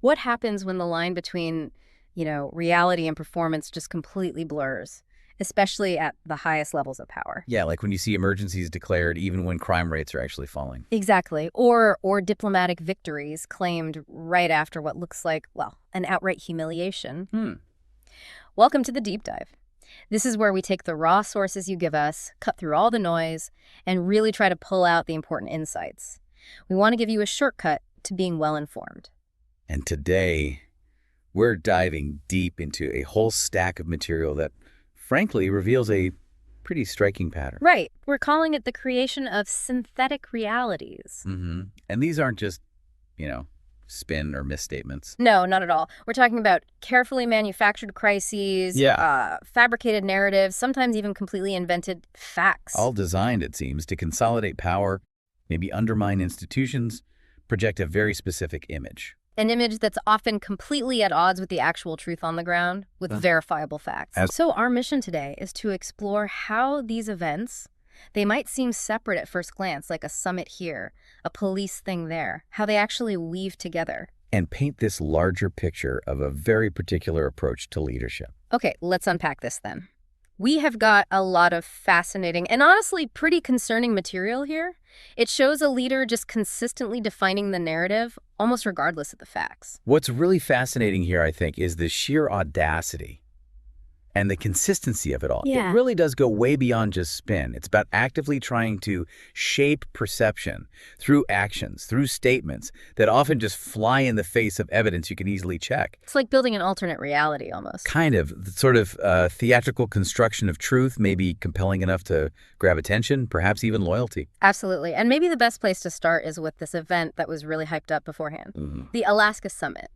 What happens when the line between, reality and performance just completely blurs, especially at the highest levels of power? Yeah, like when you see emergencies declared even when crime rates are actually falling. Exactly. Or diplomatic victories claimed right after what looks like, well, an outright humiliation. Welcome to the deep dive. This is where we take the raw sources you give us, cut through all the noise, and really try to pull out the important insights. We want to give you a shortcut to being well-informed. And today, we're diving deep into a whole stack of material that, frankly, reveals a pretty striking pattern. Right. We're calling it the creation of synthetic realities. And these aren't just, spin or misstatements. No, not at all. We're talking about carefully manufactured crises, fabricated narratives, sometimes even completely invented facts. All designed, it seems, to consolidate power, maybe undermine institutions, project a very specific image. An image that's often completely at odds with the actual truth on the ground, with verifiable facts. So our mission today is to explore how these events, they might seem separate at first glance, like a summit here, a police thing there, how they actually weave together. And paint this larger picture of a very particular approach to leadership. Okay, let's unpack this then. We have got a lot of fascinating and honestly pretty concerning material here. It shows a leader just consistently defining the narrative, almost regardless of the facts. What's really fascinating here, I think, is the sheer audacity and the consistency of it all. Yeah. It really does go way beyond just spin. It's about actively trying to shape perception through actions, through statements that often just fly in the face of evidence you can easily check. It's like building an alternate reality almost. Kind of. The sort of theatrical construction of truth may be compelling enough to grab attention, perhaps even loyalty. Absolutely. And maybe the best place to start is with this event that was really hyped up beforehand. The Alaska Summit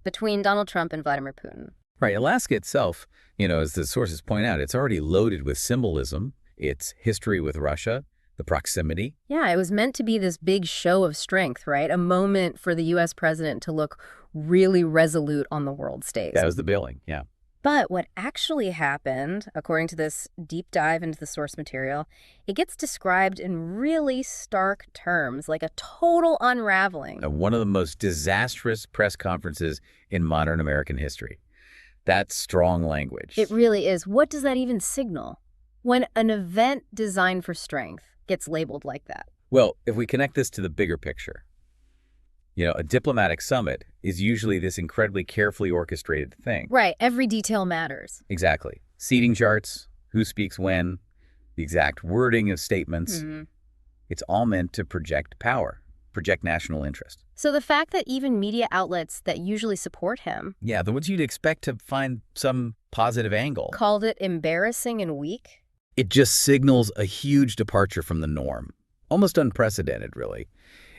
between Donald Trump and Vladimir Putin. Right. Alaska itself, as the sources point out, it's already loaded with symbolism, its history with Russia, the proximity. Yeah, it was meant to be this big show of strength, right? A moment for the U.S. president to look really resolute on the world stage. That was the billing, yeah. But what actually happened, according to this deep dive into the source material, it gets described in really stark terms, like a total unraveling. One of the most disastrous press conferences in modern American history. That's strong language. It really is. What does that even signal when an event designed for strength gets labeled like that? Well, if we connect this to the bigger picture, a diplomatic summit is usually this incredibly carefully orchestrated thing. Right. Every detail matters. Exactly. Seating charts, who speaks when, the exact wording of statements. It's all meant to project power, project national interest. So the fact that even media outlets that usually support him, yeah, the ones you'd expect to find some positive angle, called it embarrassing and weak. It just signals a huge departure from the norm. Almost unprecedented, really.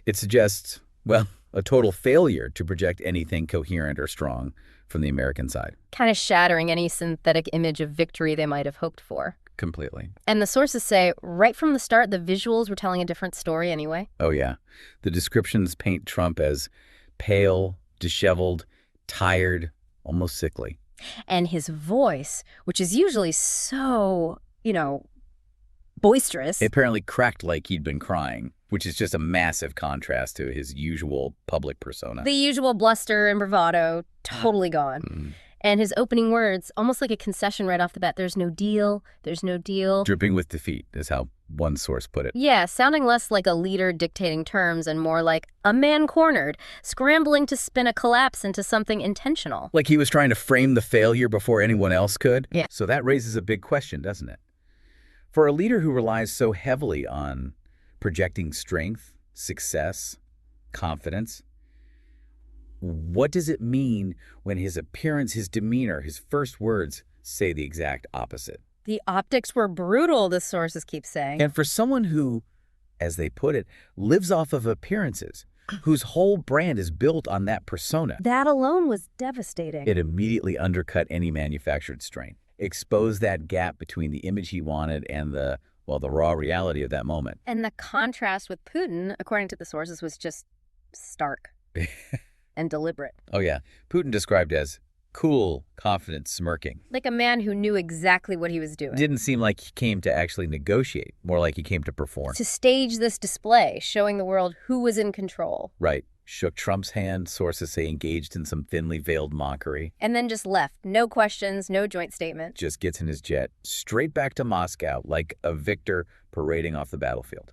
It suggests, a total failure to project anything coherent or strong from the American side. Kind of shattering any synthetic image of victory they might have hoped for. Completely. And the sources say, right from the start, the visuals were telling a different story anyway. Oh, yeah. The descriptions paint Trump as pale, disheveled, tired, almost sickly. And his voice, which is usually so, boisterous. It apparently cracked like he'd been crying, which is just a massive contrast to his usual public persona. The usual bluster and bravado, totally gone. And his opening words, almost like a concession right off the bat. There's no deal. There's no deal. Dripping with defeat is how one source put it. Yeah, sounding less like a leader dictating terms and more like a man cornered, scrambling to spin a collapse into something intentional. Like he was trying to frame the failure before anyone else could? Yeah. So that raises a big question, doesn't it? For a leader who relies so heavily on projecting strength, success, confidence, what does it mean when his appearance, his demeanor, his first words say the exact opposite? The optics were brutal, the sources keep saying. And for someone who, as they put it, lives off of appearances, whose whole brand is built on that persona, that alone was devastating. It immediately undercut any manufactured strength, exposed that gap between the image he wanted and the raw reality of that moment. And the contrast with Putin, according to the sources, was just stark. And deliberate. Oh, yeah. Putin described as cool, confident, smirking. Like a man who knew exactly what he was doing. Didn't seem like he came to actually negotiate, more like he came to perform. To stage this display, showing the world who was in control. Right. shook Trump's hand, sources say engaged in some thinly veiled mockery. And then just left. No questions, no joint statement. Just gets in his jet, straight back to Moscow, like a victor parading off the battlefield.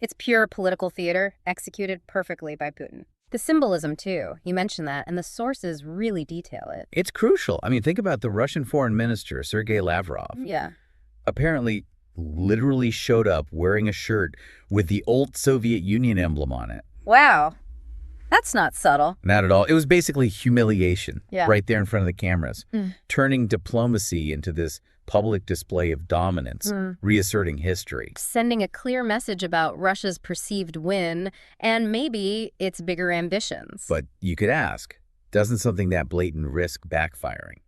It's pure political theater, executed perfectly by Putin. The symbolism, too. You mentioned that, and the sources really detail it. It's crucial. I mean, think about the Russian foreign minister, Sergei Lavrov. Yeah. Apparently literally showed up wearing a shirt with the old Soviet Union emblem on it. Wow. That's not subtle. Not at all. It was basically humiliation right there in front of the cameras, turning diplomacy into this public display of dominance, reasserting history. Sending a clear message about Russia's perceived win and maybe its bigger ambitions. But you could ask, doesn't something that blatant risk backfiring?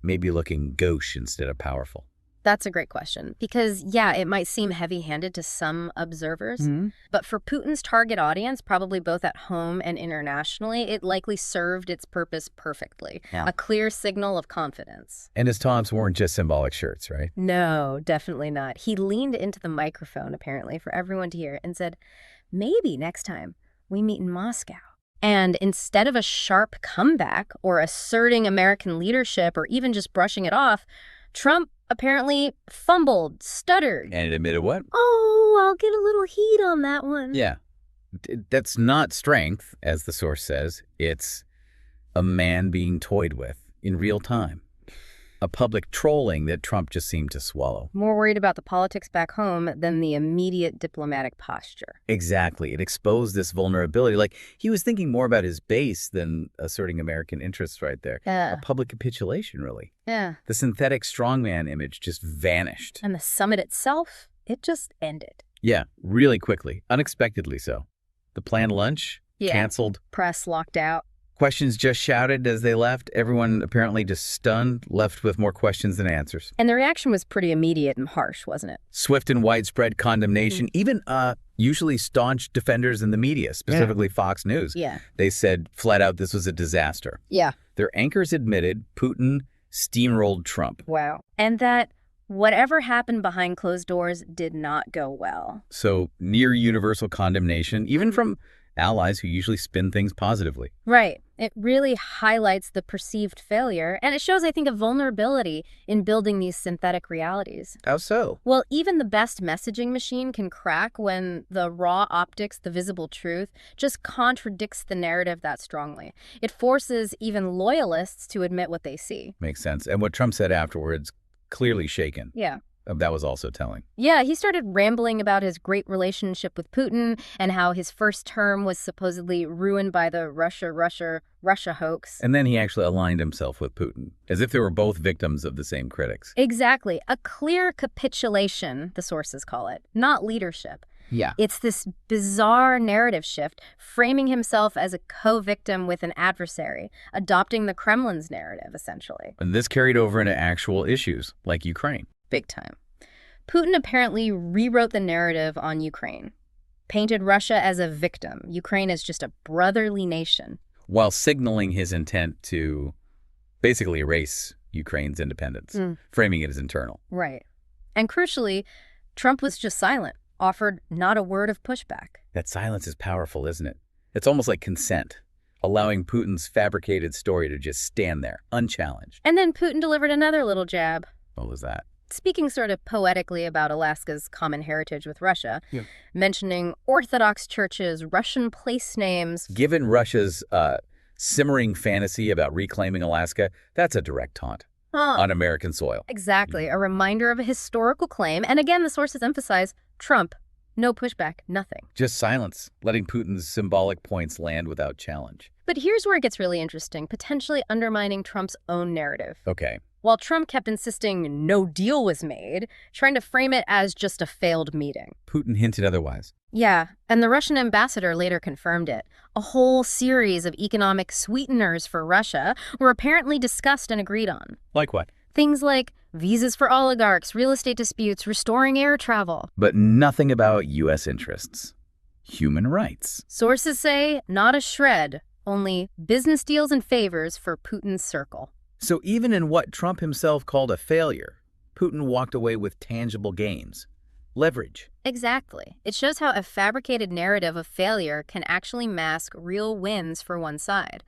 Maybe looking gauche instead of powerful. That's a great question. Because, yeah, it might seem heavy-handed to some observers, but for Putin's target audience, probably both at home and internationally, it likely served its purpose perfectly. Yeah. A clear signal of confidence. And his taunts weren't just symbolic shirts, right? No, definitely not. He leaned into the microphone, apparently, for everyone to hear and said, maybe next time we meet in Moscow. And instead of a sharp comeback or asserting American leadership or even just brushing it off, Trump apparently fumbled, stuttered. And admitted what? Oh, I'll get a little heat on that one. Yeah. That's not strength, as the source says. It's a man being toyed with in real time. A public trolling that Trump just seemed to swallow. More worried about the politics back home than the immediate diplomatic posture. Exactly. It exposed this vulnerability. Like, he was thinking more about his base than asserting American interests right there. Yeah. A public capitulation, really. Yeah. The synthetic strongman image just vanished. And the summit itself, it just ended. Yeah, really quickly. Unexpectedly so. The planned lunch, canceled. Press locked out. Questions just shouted as they left. Everyone apparently just stunned, left with more questions than answers. And the reaction was pretty immediate and harsh, wasn't it? Swift and widespread condemnation. Even usually staunch defenders in the media, specifically Fox News. Yeah. They said flat out this was a disaster. Yeah. Their anchors admitted Putin steamrolled Trump. Wow. And that whatever happened behind closed doors did not go well. So near universal condemnation, even from allies who usually spin things positively. Right. It really highlights the perceived failure, and it shows, I think, a vulnerability in building these synthetic realities. How so? Well, even the best messaging machine can crack when the raw optics, the visible truth, just contradicts the narrative that strongly. It forces even loyalists to admit what they see. Makes sense. And what Trump said afterwards, clearly shaken. Yeah. That was also telling. Yeah, he started rambling about his great relationship with Putin and how his first term was supposedly ruined by the Russia hoax. And then he actually aligned himself with Putin, as if they were both victims of the same critics. Exactly. A clear capitulation, the sources call it, not leadership. Yeah. It's this bizarre narrative shift, framing himself as a co-victim with an adversary, adopting the Kremlin's narrative, essentially. And this carried over into actual issues, like Ukraine. Big time. Putin apparently rewrote the narrative on Ukraine, painted Russia as a victim, Ukraine as just a brotherly nation. While signaling his intent to basically erase Ukraine's independence, framing it as internal. Right. And crucially, Trump was just silent, offered not a word of pushback. That silence is powerful, isn't it? It's almost like consent, allowing Putin's fabricated story to just stand there, unchallenged. And then Putin delivered another little jab. What was that? Speaking sort of poetically about Alaska's common heritage with Russia, mentioning Orthodox churches, Russian place names. Given Russia's simmering fantasy about reclaiming Alaska, that's a direct taunt on American soil. Exactly. A reminder of a historical claim. And again, the sources emphasize Trump, no pushback, nothing. Just silence, letting Putin's symbolic points land without challenge. But here's where it gets really interesting, potentially undermining Trump's own narrative. Okay. While Trump kept insisting no deal was made, trying to frame it as just a failed meeting. Putin hinted otherwise. Yeah, and the Russian ambassador later confirmed it. A whole series of economic sweeteners for Russia were apparently discussed and agreed on. Like what? Things like visas for oligarchs, real estate disputes, restoring air travel. But nothing about U.S. interests. Human rights. Sources say not a shred, only business deals and favors for Putin's circle. So even in what Trump himself called a failure, Putin walked away with tangible gains. Leverage. Exactly. It shows how a fabricated narrative of failure can actually mask real wins for one side.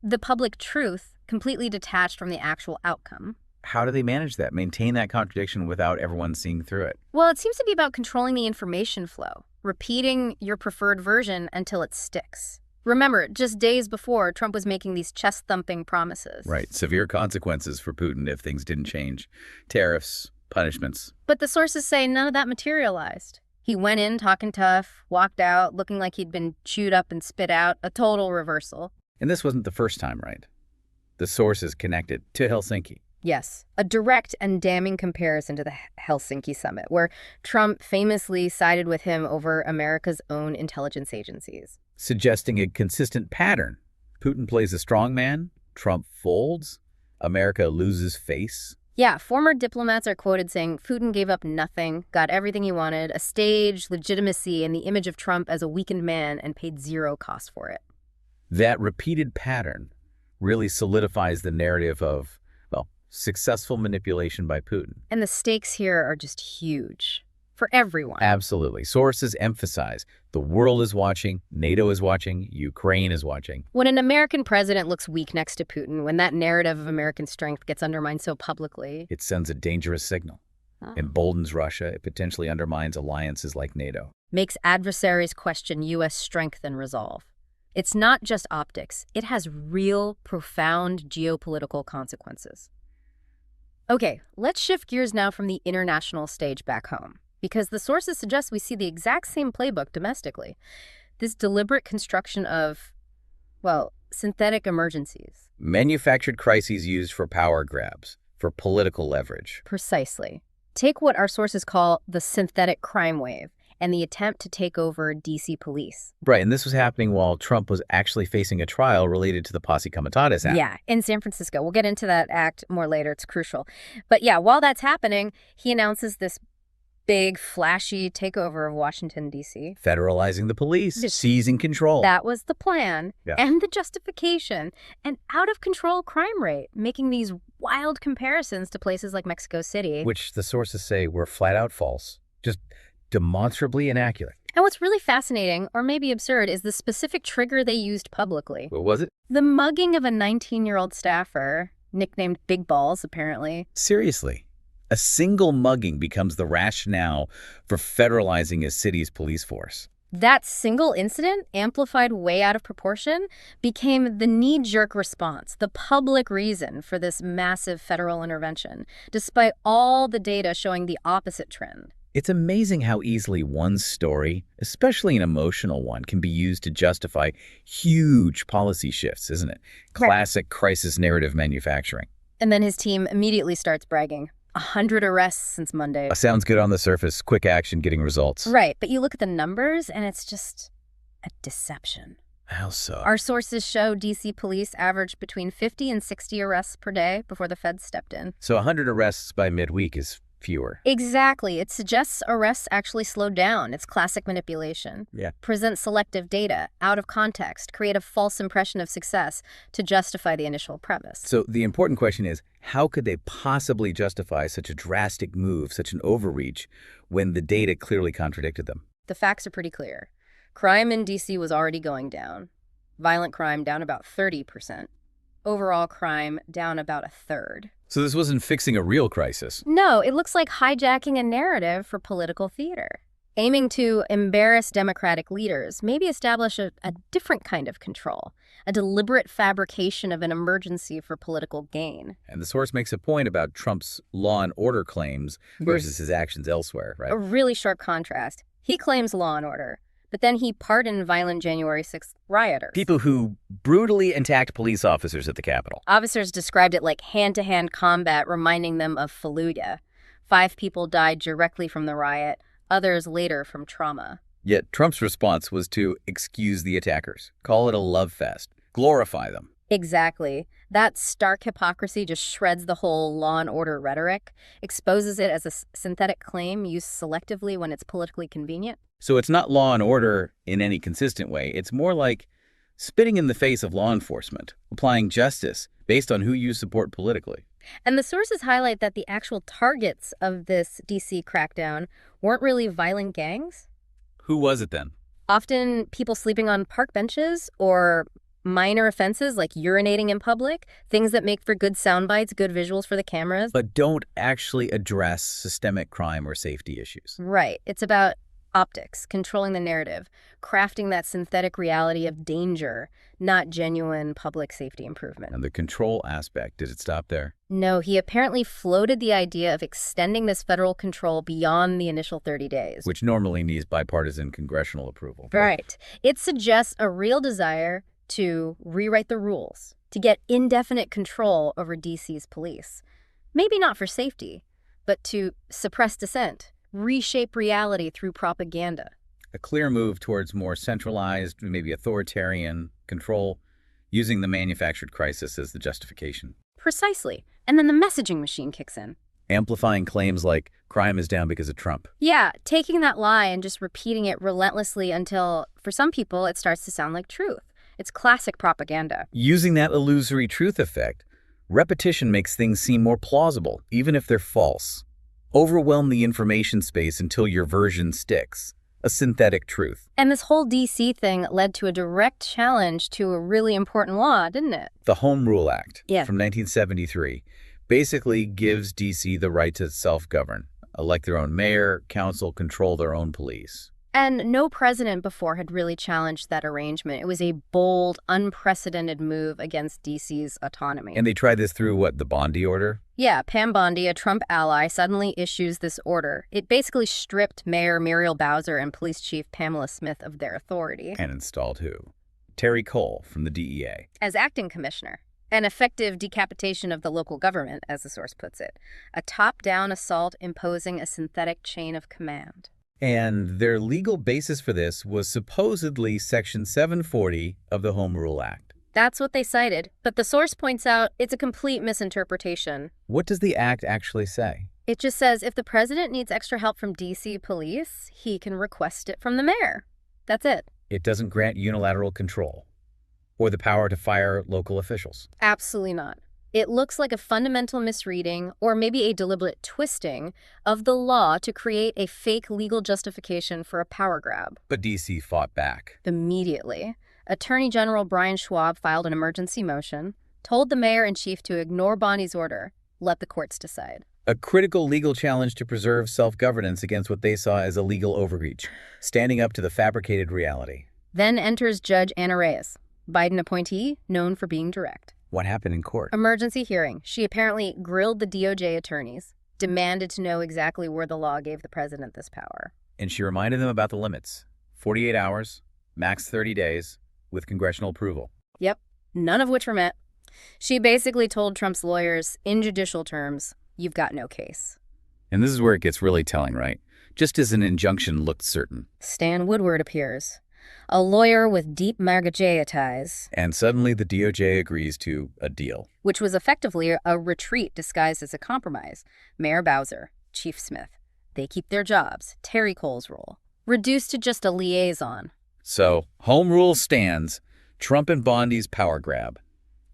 The public truth completely detached from the actual outcome. How do they manage that? Maintain that contradiction without everyone seeing through it? Well, it seems to be about controlling the information flow, repeating your preferred version until it sticks. Remember, just days before, Trump was making these chest-thumping promises. Right. Severe consequences for Putin if things didn't change. Tariffs, punishments. But the sources say none of that materialized. He went in talking tough, walked out looking like he'd been chewed up and spit out, a total reversal. And this wasn't the first time, right? The source is connected to Helsinki. Yes, a direct and damning comparison to the Helsinki summit, where Trump famously sided with him over America's own intelligence agencies. Suggesting a consistent pattern. Putin plays a strongman, Trump folds, America loses face. Yeah, former diplomats are quoted saying Putin gave up nothing, got everything he wanted, a stage, legitimacy, and the image of Trump as a weakened man, and paid zero cost for it. That repeated pattern really solidifies the narrative of, well, successful manipulation by Putin. And the stakes here are just huge. For everyone. Absolutely. Sources emphasize the world is watching, NATO is watching, Ukraine is watching. When an American president looks weak next to Putin, when that narrative of American strength gets undermined so publicly, it sends a dangerous signal. Emboldens Russia. It potentially undermines alliances like NATO. Makes adversaries question U.S. strength and resolve. It's not just optics. It has real, profound geopolitical consequences. Okay, let's shift gears now from the international stage back home, because the sources suggest we see the exact same playbook domestically. This deliberate construction of, well, synthetic emergencies. Manufactured crises used for power grabs, for political leverage. Precisely. Take what our sources call the synthetic crime wave and the attempt to take over D.C. police. Right, and this was happening while Trump was actually facing a trial related to the Posse Comitatus Act. Yeah, in San Francisco. We'll get into that act more later. It's crucial. But yeah, while that's happening, he announces this big, flashy takeover of Washington, D.C. Federalizing the police, seizing control. That was the plan and the justification. An out-of-control crime rate, making these wild comparisons to places like Mexico City. Which the sources say were flat out false, just demonstrably inaccurate. And what's really fascinating, or maybe absurd, is the specific trigger they used publicly. What was it? The mugging of a 19-year-old staffer, nicknamed Big Balls, apparently. Seriously. A single mugging becomes the rationale for federalizing a city's police force. That single incident, amplified way out of proportion, became the knee-jerk response, the public reason for this massive federal intervention, despite all the data showing the opposite trend. It's amazing how easily one story, especially an emotional one, can be used to justify huge policy shifts, isn't it? Classic crisis narrative manufacturing. And then his team immediately starts bragging. 100 arrests since Monday. Sounds good on the surface. Quick action, getting results. Right, but you look at the numbers and it's just a deception. How so? Our sources show D.C. police averaged between 50 and 60 arrests per day before the feds stepped in. So 100 arrests by midweek is fewer. Exactly. It suggests arrests actually slowed down. It's classic manipulation. Yeah. Present selective data, out of context, create a false impression of success to justify the initial premise. So the important question is, how could they possibly justify such a drastic move, such an overreach, when the data clearly contradicted them? The facts are pretty clear. Crime in D.C. was already going down. Violent crime down about 30%. Overall crime down about a third. So this wasn't fixing a real crisis. No, it looks like hijacking a narrative for political theater. Aiming to embarrass Democratic leaders, maybe establish a different kind of control, a deliberate fabrication of an emergency for political gain. And the source makes a point about Trump's law and order claims versus his actions elsewhere, right? A really sharp contrast. He claims law and order, but then he pardoned violent January 6th rioters. People who brutally attacked police officers at the Capitol. Officers described it like hand-to-hand combat, reminding them of Fallujah. 5 people died directly from the riot, others later from trauma. Yet Trump's response was to excuse the attackers, call it a love fest, glorify them. Exactly. That stark hypocrisy just shreds the whole law and order rhetoric, exposes it as a synthetic claim used selectively when it's politically convenient. So it's not law and order in any consistent way. It's more like spitting in the face of law enforcement, applying justice based on who you support politically. And the sources highlight that the actual targets of this DC crackdown weren't really violent gangs. Who was it then? Often people sleeping on park benches or minor offenses like urinating in public, things that make for good sound bites, good visuals for the cameras. But don't actually address systemic crime or safety issues. Right. It's about optics, controlling the narrative, crafting that synthetic reality of danger, not genuine public safety improvement. And the control aspect, did it stop there? No, he apparently floated the idea of extending this federal control beyond the initial 30 days. Which normally needs bipartisan congressional approval. Right. It suggests a real desire to rewrite the rules, to get indefinite control over DC's police. Maybe not for safety, but to suppress dissent, reshape reality through propaganda. A clear move towards more centralized, maybe authoritarian control, using the manufactured crisis as the justification. Precisely. And then the messaging machine kicks in. Amplifying claims like crime is down because of Trump. Yeah, taking that lie and just repeating it relentlessly until, for some people, it starts to sound like truth. It's classic propaganda. Using that illusory truth effect, repetition makes things seem more plausible, even if they're false. Overwhelm the information space until your version sticks. A synthetic truth. And this whole DC thing led to a direct challenge to a really important law, didn't it? The Home Rule Act Yeah. from 1973 basically gives DC the right to self-govern, elect their own mayor, council, control their own police. And no president before had really challenged that arrangement. It was a bold, unprecedented move against DC's autonomy. And they tried this through, what, the Bondi order? Yeah, Pam Bondi, a Trump ally, suddenly issues this order. It basically stripped Mayor Muriel Bowser and Police Chief Pamela Smith of their authority. And installed who? Terry Cole from the DEA. As acting commissioner. An effective decapitation of the local government, as the source puts it. A top-down assault imposing a synthetic chain of command. And their legal basis for this was supposedly Section 740 of the Home Rule Act. That's what they cited, but the source points out it's a complete misinterpretation. What does the act actually say? It just says if the president needs extra help from DC police, he can request it from the mayor. That's it. It doesn't grant unilateral control or the power to fire local officials. Absolutely not. It looks like a fundamental misreading or maybe a deliberate twisting of the law to create a fake legal justification for a power grab. But DC fought back. Immediately, Attorney General Brian Schwab filed an emergency motion, told the mayor-in-chief to ignore Bondi's order, let the courts decide. A critical legal challenge to preserve self-governance against what they saw as a legal overreach, standing up to the fabricated reality. Then enters Judge Anna Reyes, Biden appointee known for being direct. What happened in court? Emergency hearing. She apparently grilled the DOJ attorneys, demanded to know exactly where the law gave the president this power. And she reminded them about the limits. 48 hours, max 30 days, with congressional approval. Yep, none of which were met. She basically told Trump's lawyers, in judicial terms, you've got no case. And this is where it gets really telling, right? Just as an injunction looked certain. Stan Woodward appears, a lawyer with deep Margajaya ties. And suddenly the DOJ agrees to a deal. Which was effectively a retreat disguised as a compromise. Mayor Bowser, Chief Smith, they keep their jobs. Terry Cole's role, reduced to just a liaison. So, home rule stands, Trump and Bondi's power grab,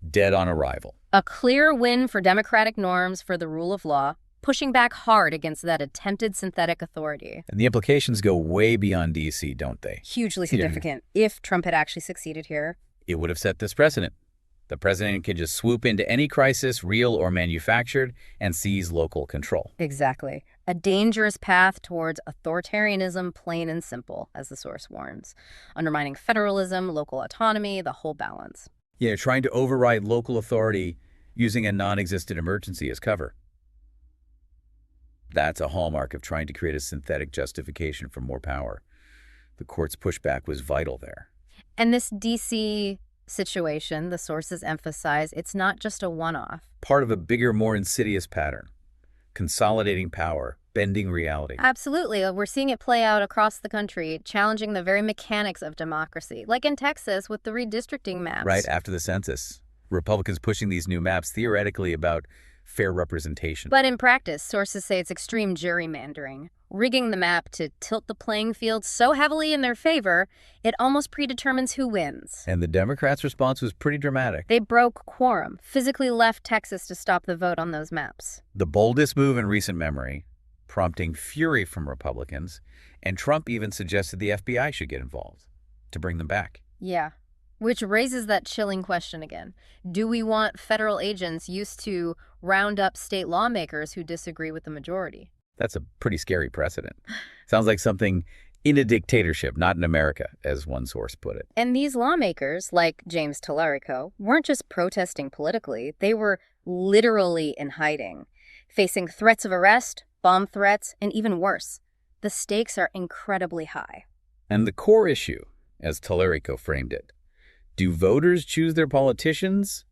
dead on arrival. A clear win for democratic norms for the rule of law, pushing back hard against that attempted synthetic authority. And the implications go way beyond D.C., don't they? Hugely significant. If Trump had actually succeeded here, it would have set this precedent. The president can just swoop into any crisis, real or manufactured, and seize local control. Exactly. A dangerous path towards authoritarianism, plain and simple, as the source warns. Undermining federalism, local autonomy, the whole balance. Yeah, trying to override local authority using a non-existent emergency as cover. That's a hallmark of trying to create a synthetic justification for more power. The court's pushback was vital there. And this D.C. situation, the sources emphasize, it's not just a one-off. Part of a bigger, more insidious pattern. Consolidating power, bending reality. Absolutely. We're seeing it play out across the country, challenging the very mechanics of democracy, like in Texas with the redistricting maps. Right after the census. Republicans pushing these new maps theoretically about fair representation. But in practice, sources say it's extreme gerrymandering, rigging the map to tilt the playing field so heavily in their favor, it almost predetermines who wins. And the Democrats' response was pretty dramatic. They broke quorum, physically left Texas to stop the vote on those maps. The boldest move in recent memory, prompting fury from Republicans, and Trump even suggested the FBI should get involved to bring them back. Yeah, which raises that chilling question again. Do we want federal agents used to round up state lawmakers who disagree with the majority? That's a pretty scary precedent. Sounds like something in a dictatorship, not in America, as one source put it. And these lawmakers, like James Tallarico, weren't just protesting politically. They were literally in hiding, facing threats of arrest, bomb threats, and even worse. The stakes are incredibly high. And the core issue, as Tallarico framed it, do voters choose their politicians,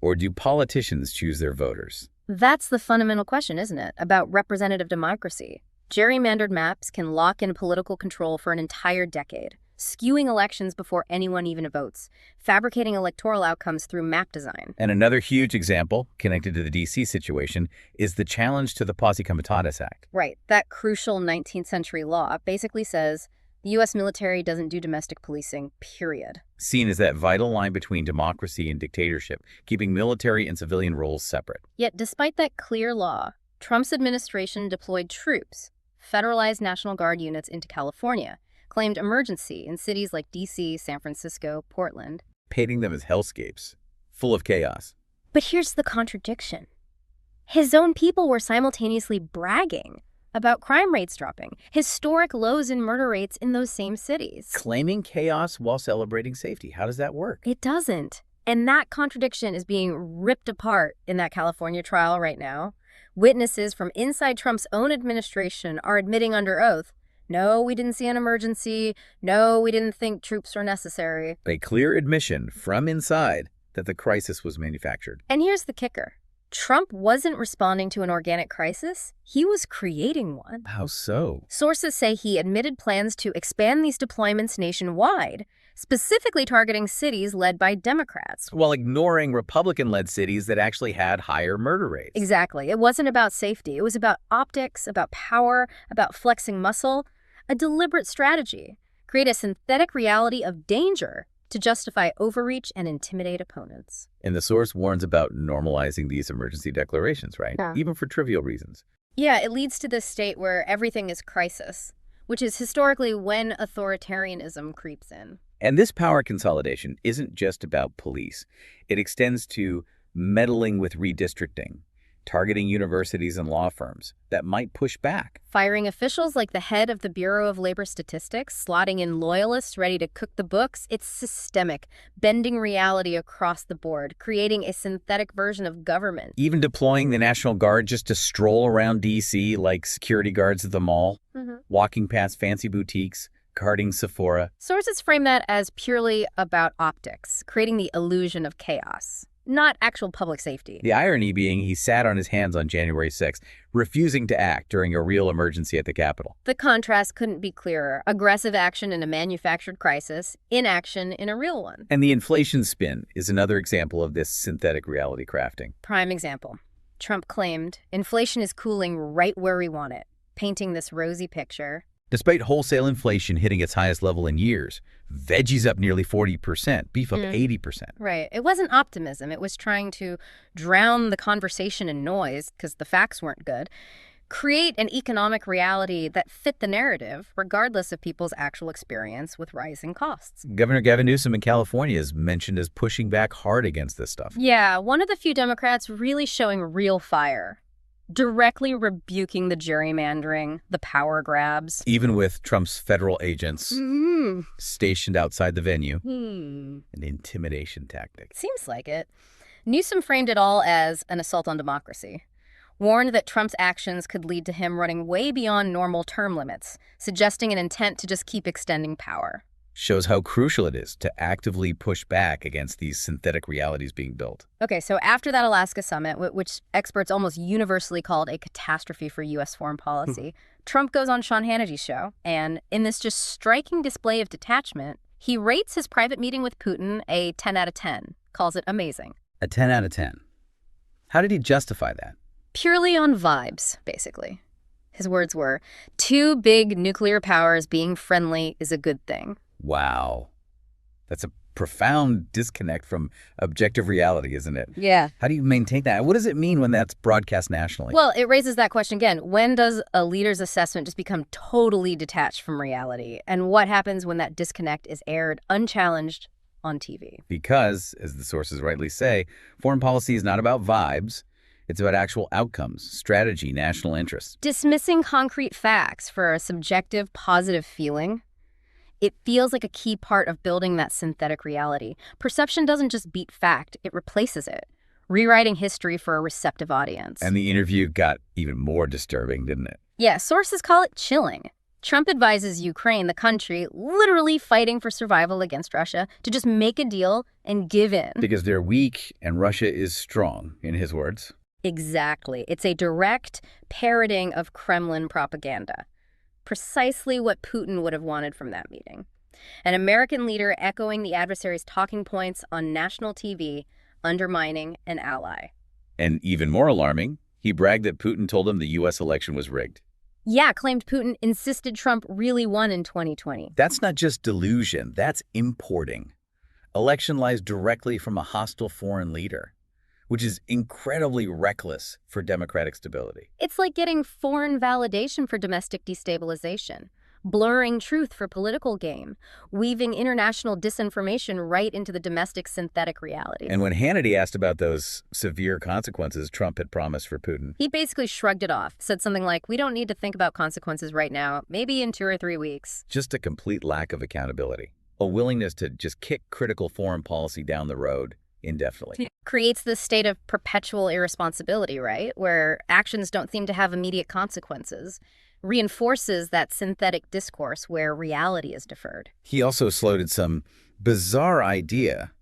or do politicians choose their voters? That's the fundamental question, isn't it, about representative democracy. Gerrymandered maps can lock in political control for an entire decade, skewing elections before anyone even votes, fabricating electoral outcomes through map design. And another huge example, connected to the D.C. situation, is the challenge to the Posse Comitatus Act. Right. That crucial 19th century law basically says the U.S. military doesn't do domestic policing, period. Seen as that vital line between democracy and dictatorship, keeping military and civilian roles separate. Yet despite that clear law, Trump's administration deployed troops, federalized National Guard units into California, claimed emergency in cities like D.C., San Francisco, Portland. Painting them as hellscapes, full of chaos. But here's the contradiction. His own people were simultaneously bragging about crime rates dropping, historic lows in murder rates in those same cities. Claiming chaos while celebrating safety. How does that work? It doesn't. And that contradiction is being ripped apart in that California trial right now. Witnesses from inside Trump's own administration are admitting under oath, no, we didn't see an emergency. No, we didn't think troops were necessary. A clear admission from inside that the crisis was manufactured. And here's the kicker. Trump wasn't responding to an organic crisis. He was creating one. How so? Sources say he admitted plans to expand these deployments nationwide, specifically targeting cities led by Democrats. While ignoring Republican-led cities that actually had higher murder rates. Exactly. It wasn't about safety. It was about optics, about power, about flexing muscle. A deliberate strategy. Create a synthetic reality of danger to justify overreach and intimidate opponents. And the source warns about normalizing these emergency declarations, right? Yeah. Even for trivial reasons. Yeah, it leads to this state where everything is crisis, which is historically when authoritarianism creeps in. And this power consolidation isn't just about police. It extends to meddling with redistricting, targeting universities and law firms that might push back. Firing officials like the head of the Bureau of Labor Statistics, slotting in loyalists ready to cook the books. It's systemic, bending reality across the board, creating a synthetic version of government. Even deploying the National Guard just to stroll around D.C. like security guards at the mall, walking past fancy boutiques, guarding Sephora. Sources frame that as purely about optics, creating the illusion of chaos. Not actual public safety. The irony being he sat on his hands on January 6th, refusing to act during a real emergency at the Capitol. The contrast couldn't be clearer. Aggressive action in a manufactured crisis, inaction in a real one. And the inflation spin is another example of this synthetic reality crafting. Prime example. Trump claimed, inflation is cooling right where we want it, painting this rosy picture. Despite wholesale inflation hitting its highest level in years, veggies up nearly 40%, beef up 80%. Right. It wasn't optimism. It was trying to drown the conversation in noise because the facts weren't good. Create an economic reality that fit the narrative, regardless of people's actual experience with rising costs. Governor Gavin Newsom in California is mentioned as pushing back hard against this stuff. Yeah, one of the few Democrats really showing real fire. Directly rebuking the gerrymandering, the power grabs. Even with Trump's federal agents stationed outside the venue. An intimidation tactic. Seems like it. Newsom framed it all as an assault on democracy. Warned that Trump's actions could lead to him running way beyond normal term limits, suggesting an intent to just keep extending power. Shows how crucial it is to actively push back against these synthetic realities being built. Okay, so after that Alaska summit, which experts almost universally called a catastrophe for U.S. foreign policy, Trump goes on Sean Hannity's show, and in this just striking display of detachment, he rates his private meeting with Putin a 10 out of 10, calls it amazing. A 10 out of 10. How did he justify that? Purely on vibes, basically. His words were, two big nuclear powers being friendly is a good thing. Wow. That's a profound disconnect from objective reality, isn't it? Yeah. How do you maintain that? What does it mean when that's broadcast nationally? Well, it raises that question again. When does a leader's assessment just become totally detached from reality? And what happens when that disconnect is aired unchallenged on TV? Because, as the sources rightly say, foreign policy is not about vibes. It's about actual outcomes, strategy, national interests. Dismissing concrete facts for a subjective, positive feeling, it feels like a key part of building that synthetic reality. Perception doesn't just beat fact, it replaces it, rewriting history for a receptive audience. And the interview got even more disturbing, didn't it? Yeah, sources call it chilling. Trump advises Ukraine, the country literally fighting for survival against Russia, to just make a deal and give in. Because they're weak and Russia is strong, in his words. Exactly. It's a direct parroting of Kremlin propaganda. Precisely what Putin would have wanted from that meeting. An American leader echoing the adversary's talking points on national TV, undermining an ally. And even more alarming, he bragged that Putin told him the U.S. election was rigged. Yeah, claimed Putin insisted Trump really won in 2020. That's not just delusion, that's importing. Election lies directly from a hostile foreign leader, which is incredibly reckless for democratic stability. It's like getting foreign validation for domestic destabilization, blurring truth for political gain, weaving international disinformation right into the domestic synthetic reality. And when Hannity asked about those severe consequences Trump had promised for Putin, he basically shrugged it off, said something like, we don't need to think about consequences right now, maybe in 2 or 3 weeks. Just a complete lack of accountability, a willingness to just kick critical foreign policy down the road indefinitely. Creates this state of perpetual irresponsibility, right? Where actions don't seem to have immediate consequences. Reinforces that synthetic discourse where reality is deferred. He also floated some bizarre idea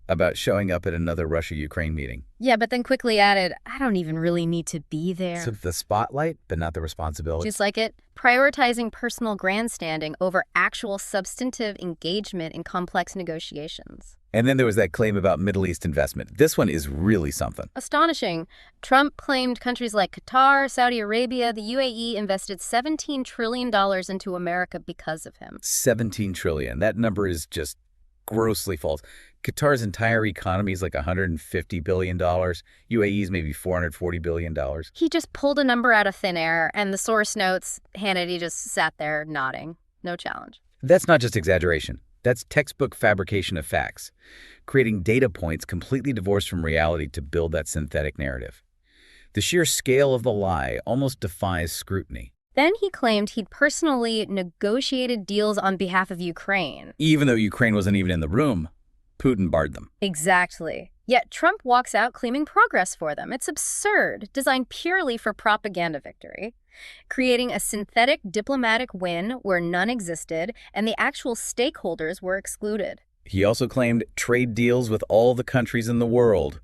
about showing up at another Russia-Ukraine meeting. Yeah, but then quickly added, I don't even really need to be there. So the spotlight, but not the responsibility. Just like it, prioritizing personal grandstanding over actual substantive engagement in complex negotiations. And then there was that claim about Middle East investment. This one is really something. Astonishing. Trump claimed countries like Qatar, Saudi Arabia, the UAE invested $17 trillion into America because of him. $17 trillion. That number is just grossly false. Qatar's entire economy is like $150 billion. UAE's maybe $440 billion. He just pulled a number out of thin air, and the source notes, Hannity just sat there nodding. No challenge. That's not just exaggeration. That's textbook fabrication of facts, creating data points completely divorced from reality to build that synthetic narrative. The sheer scale of the lie almost defies scrutiny. Then he claimed he'd personally negotiated deals on behalf of Ukraine. Even though Ukraine wasn't even in the room, Putin barred them. Exactly. Yet Trump walks out claiming progress for them. It's absurd, designed purely for propaganda victory, creating a synthetic diplomatic win where none existed and the actual stakeholders were excluded. He also claimed trade deals with all the countries in the world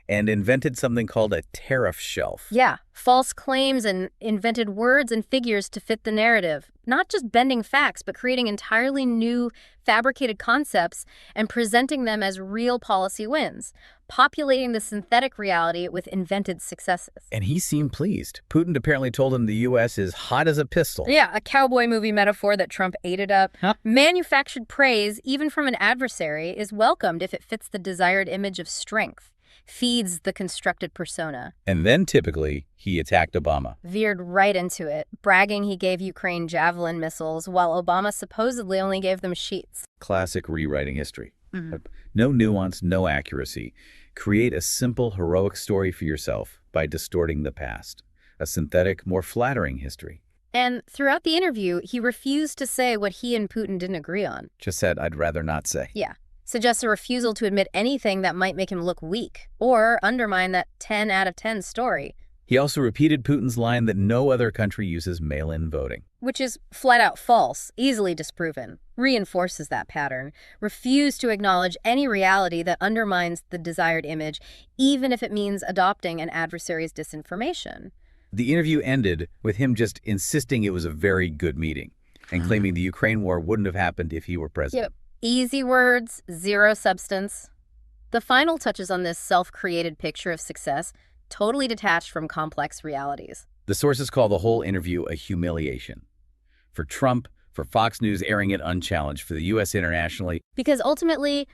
and invented something called a tariff shelf. Yeah, false claims and invented words and figures to fit the narrative. Not just bending facts, but creating entirely new fabricated concepts and presenting them as real policy wins, populating the synthetic reality with invented successes. And he seemed pleased. Putin apparently told him the U.S. is hot as a pistol. Yeah, a cowboy movie metaphor that Trump ate it up. Manufactured praise, even from an adversary, is welcomed if it fits the desired image of strength. Feeds the constructed persona. And then, typically, he attacked Obama. Veered right into it, bragging he gave Ukraine Javelin missiles, while Obama supposedly only gave them sheets. Classic rewriting history. No nuance, no accuracy. Create a simple, heroic story for yourself by distorting the past. A synthetic, more flattering history. And throughout the interview, he refused to say what he and Putin didn't agree on. Just said, I'd rather not say. Yeah. Suggests a refusal to admit anything that might make him look weak or undermine that 10 out of 10 story. He also repeated Putin's line that no other country uses mail-in voting. Which is flat out false, easily disproven. Reinforces that pattern. Refused to acknowledge any reality that undermines the desired image, even if it means adopting an adversary's disinformation. The interview ended with him just insisting it was a very good meeting and claiming the Ukraine war wouldn't have happened if he were president. Yep. Easy words, zero substance. The final touches on this self-created picture of success totally detached from complex realities. The sources call the whole interview a humiliation. For Trump, for Fox News airing it unchallenged, for the U.S. internationally. Because ultimately,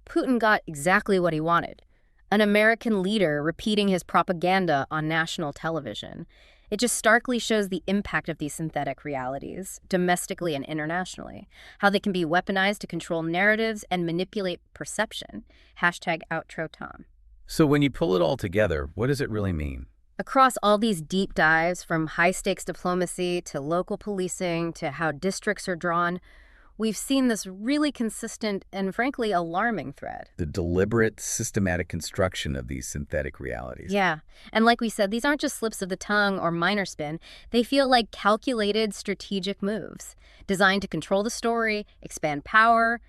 Putin got exactly what he wanted. An American leader repeating his propaganda on national television. It just starkly shows the impact of these synthetic realities, domestically and internationally, how they can be weaponized to control narratives and manipulate perception. #outro Tom. So when you pull it all together, what does it really mean? Across all these deep dives, from high-stakes diplomacy to local policing to how districts are drawn, we've seen this really consistent and frankly alarming thread. The deliberate, systematic construction of these synthetic realities. Yeah, and like we said, these aren't just slips of the tongue or minor spin. They feel like calculated strategic moves, designed to control the story, expand power,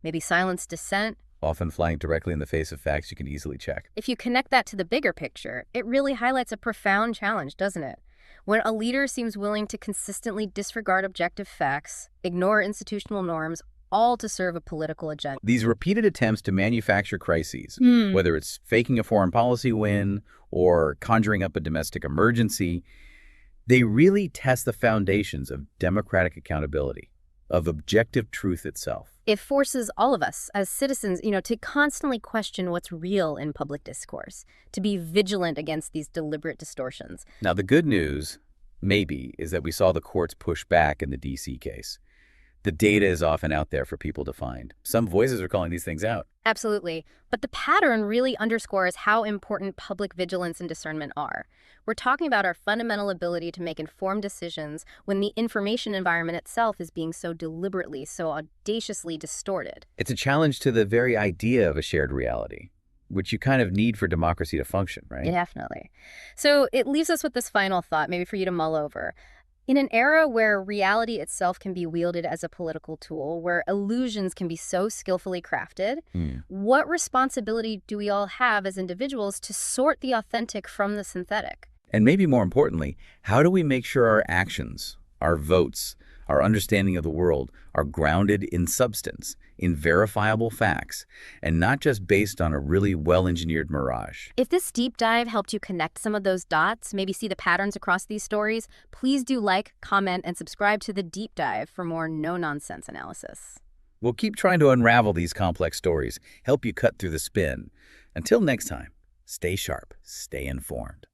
maybe silence dissent. Often flying directly in the face of facts you can easily check. If you connect that to the bigger picture, it really highlights a profound challenge, doesn't it? When a leader seems willing to consistently disregard objective facts, ignore institutional norms, all to serve a political agenda. These repeated attempts to manufacture crises, whether it's faking a foreign policy win or conjuring up a domestic emergency, they really test the foundations of democratic accountability, of objective truth itself. It forces all of us as citizens, to constantly question what's real in public discourse, to be vigilant against these deliberate distortions. Now, the good news, maybe, is that we saw the courts push back in the D.C. case. The data is often out there for people to find. Some voices are calling these things out. Absolutely. But the pattern really underscores how important public vigilance and discernment are. We're talking about our fundamental ability to make informed decisions when the information environment itself is being so deliberately, so audaciously distorted. It's a challenge to the very idea of a shared reality, which you kind of need for democracy to function, right? Definitely. So it leaves us with this final thought, maybe for you to mull over. In an era where reality itself can be wielded as a political tool, where illusions can be so skillfully crafted, what responsibility do we all have as individuals to sort the authentic from the synthetic? And maybe more importantly, how do we make sure our actions, our votes, our understanding of the world are grounded in substance, in verifiable facts, and not just based on a really well-engineered mirage? If this deep dive helped you connect some of those dots, maybe see the patterns across these stories, please do like, comment, and subscribe to The Deep Dive for more no-nonsense analysis. We'll keep trying to unravel these complex stories, help you cut through the spin. Until next time, stay sharp, stay informed.